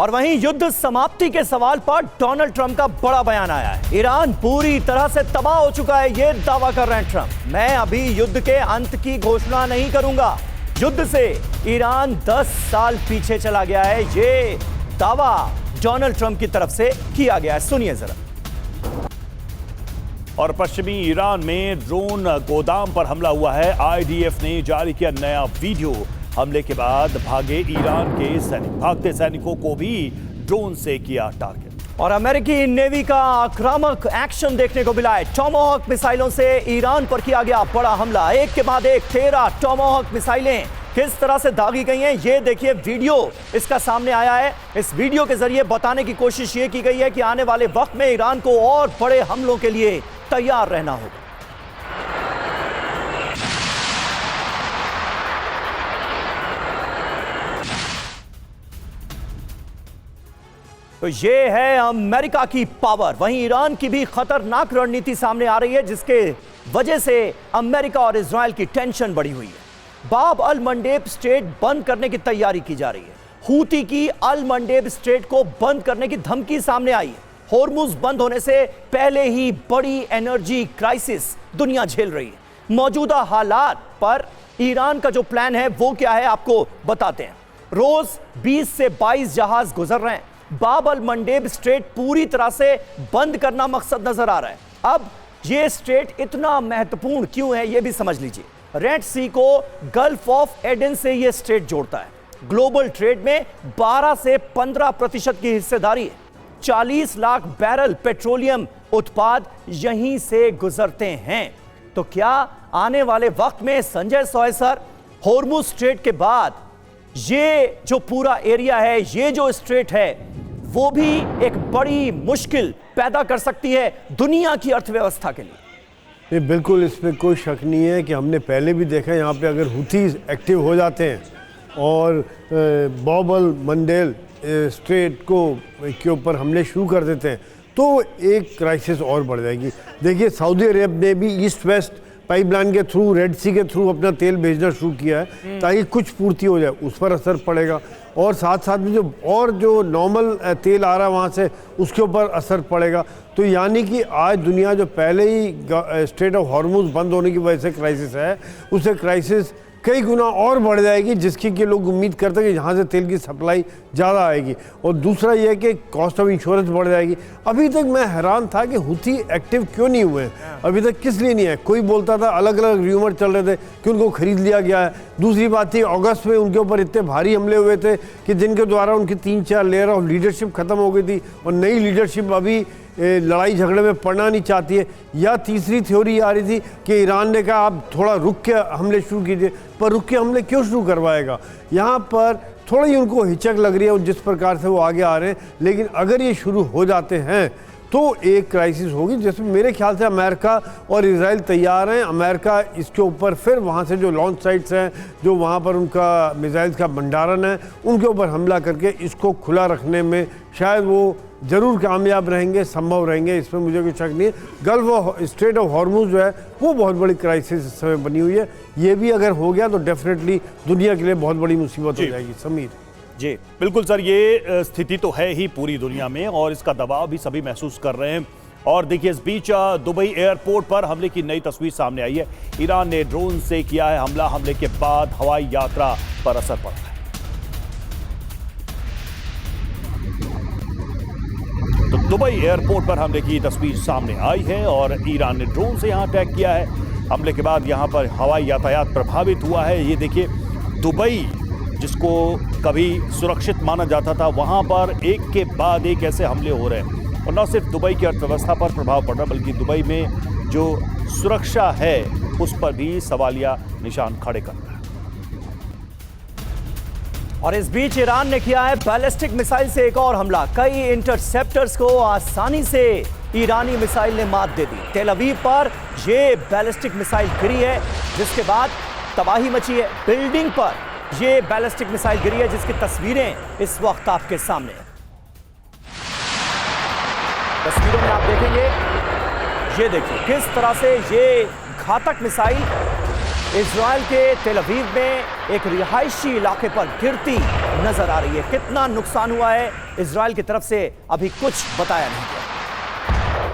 और वहीं युद्ध समाप्ति के सवाल पर डोनाल्ड ट्रंप का बड़ा बयान आया है। ईरान पूरी तरह से तबाह हो चुका है, यह दावा कर रहे हैं ट्रंप। मैं अभी युद्ध के अंत की घोषणा नहीं करूंगा। युद्ध से ईरान 10 साल पीछे चला गया है, यह दावा डोनाल्ड ट्रंप की तरफ से किया गया है। सुनिए जरा। और पश्चिमी ईरान में ड्रोन गोदाम पर हमला हुआ है। आईडीएफ ने जारी किया नया वीडियो। हमले के बाद भागते सैनिकों को भी ड्रोन से किया टारगेट। और अमेरिकी नेवी का आक्रामक एक्शन देखने को मिला है। टॉमाहॉक मिसाइलों से ईरान पर किया गया बड़ा हमला। एक के बाद एक 13 टॉमाहॉक मिसाइलें किस तरह से दागी गई हैं, ये देखिए वीडियो इसका सामने आया है। इस वीडियो के जरिए बताने की कोशिश ये की गई है कि आने वाले वक्त में ईरान को और बड़े हमलों के लिए तैयार रहना होगा। तो ये है अमेरिका की पावर। वहीं ईरान की भी खतरनाक रणनीति सामने आ रही है, जिसके वजह से अमेरिका और इजराइल की टेंशन बढ़ी हुई है। बाब अल मंडेब स्ट्रेट बंद करने की तैयारी की जा रही है। हूती की अल मंडेब स्ट्रेट को बंद करने की धमकी सामने आई है। होर्मुज बंद होने से पहले ही बड़ी एनर्जी क्राइसिस दुनिया झेल रही है। मौजूदा हालात पर ईरान का जो प्लान है वो क्या है, आपको बताते हैं। रोज 20 से 22 जहाज गुजर रहे हैं। बाब अल मंडेब स्ट्रेट पूरी तरह से बंद करना मकसद नजर आ रहा है। अब यह स्ट्रेट इतना महत्वपूर्ण क्यों है, यह भी समझ लीजिए। रेड सी को गल्फ ऑफ एडन से यह स्ट्रेट जोड़ता है। ग्लोबल ट्रेड में 12 से 15% की हिस्सेदारी है। 40 लाख बैरल पेट्रोलियम उत्पाद यहीं से गुजरते हैं। तो क्या आने वाले वक्त में संजय सोय सर, होर्मुज स्ट्रेट के बाद ये जो पूरा एरिया है, ये जो स्ट्रेट है, वो भी एक बड़ी मुश्किल पैदा कर सकती है दुनिया की अर्थव्यवस्था के लिए? नहीं, बिल्कुल इसमें कोई शक नहीं है कि हमने पहले भी देखा है यहाँ पे अगर हुथीज एक्टिव हो जाते हैं और बाब अल मंडेब स्ट्रेट के ऊपर हमले शुरू कर देते हैं तो एक क्राइसिस और बढ़ जाएगी। देखिए, सऊदी अरब ने भी ईस्ट वेस्ट पाइपलाइन के थ्रू, रेड सी के थ्रू अपना तेल भेजना शुरू किया है ताकि कुछ पूर्ति हो जाए, उस पर असर पड़ेगा। और साथ साथ में जो नॉर्मल तेल आ रहा है वहाँ से, उसके ऊपर असर पड़ेगा। तो यानी कि आज दुनिया जो पहले ही स्ट्रेट ऑफ हॉर्मुज बंद होने की वजह से क्राइसिस है, उससे क्राइसिस कई गुना और बढ़ जाएगी, जिसकी कि लोग उम्मीद करते हैं कि यहाँ से तेल की सप्लाई ज़्यादा आएगी। और दूसरा यह है कि कॉस्ट ऑफ इंश्योरेंस बढ़ जाएगी। अभी तक मैं हैरान था कि हुथी एक्टिव क्यों नहीं हुए, अभी तक किस लिए नहीं है। कोई बोलता था, अलग अलग र्यूमर चल रहे थे कि उनको खरीद लिया गया है। दूसरी बात थी, अगस्त में उनके ऊपर इतने भारी हमले हुए थे कि जिनके द्वारा उनकी 3-4 लेयर ऑफ लीडरशिप खत्म हो गई थी और नई लीडरशिप अभी लड़ाई झगड़े में पड़ना नहीं चाहती है। या तीसरी थ्योरी आ रही थी कि ईरान ने कहा आप थोड़ा रुक के हमले शुरू कीजिए, पर रुक के हमले क्यों शुरू करवाएगा। यहाँ पर थोड़ी उनको हिचक लग रही है जिस प्रकार से वो आगे आ रहे हैं। लेकिन अगर ये शुरू हो जाते हैं तो एक क्राइसिस होगी, जिसमें मेरे ख्याल से अमेरिका और इजराइल तैयार हैं। अमेरिका इसके ऊपर फिर वहाँ से जो लॉन्च साइट्स हैं, जो वहाँ पर उनका मिसाइल्स का भंडारण है, उनके ऊपर हमला करके इसको खुला रखने में शायद वो ज़रूर कामयाब रहेंगे, संभव रहेंगे, इसमें मुझे कोई शक नहीं है। गल्फ स्ट्रेट ऑफ हॉर्मुज जो है वो बहुत बड़ी क्राइसिस इस समय बनी हुई है। ये भी अगर हो गया तो डेफिनेटली दुनिया के लिए बहुत बड़ी मुसीबत हो जाएगी। समीर जी बिल्कुल सर, ये स्थिति तो है ही पूरी दुनिया में और इसका दबाव भी सभी महसूस कर रहे हैं। और देखिए, इस बीच दुबई एयरपोर्ट पर हमले की नई तस्वीर सामने आई है। ईरान ने ड्रोन से किया है हमला। हमले के बाद हवाई यात्रा पर असर पड़ा है। तो दुबई एयरपोर्ट पर हमले की तस्वीर सामने आई है और ईरान ने ड्रोन से यहां अटैक किया है। हमले के बाद यहां पर हवाई यातायात प्रभावित हुआ है। ये देखिए, दुबई जिसको कभी सुरक्षित माना जाता था, वहां पर एक के बाद एक ऐसे हमले हो रहे हैं। और न सिर्फ दुबई की अर्थव्यवस्था पर प्रभाव पड़ रहा, बल्कि दुबई में जो सुरक्षा है उस पर भी सवालिया निशान खड़े कर रहा है। और इस बीच ईरान ने किया है बैलिस्टिक मिसाइल से एक और हमला। कई इंटरसेप्टर्स को आसानी से ईरानी मिसाइल ने मात दे दी। तेल अवीव पर यह बैलिस्टिक मिसाइल गिरी है, जिसके बाद तबाही मची है। बिल्डिंग पर यह बैलिस्टिक मिसाइल गिरी है, जिसकी तस्वीरें इस वक्त आपके सामने हैं। तस्वीरों में आप देखेंगे, ये देखिए किस तरह से ये घातक मिसाइल इजराइल के तेल अवीव में एक रिहायशी इलाके पर गिरती नजर आ रही है। कितना नुकसान हुआ है इजराइल की तरफ से अभी कुछ बताया नहीं गया।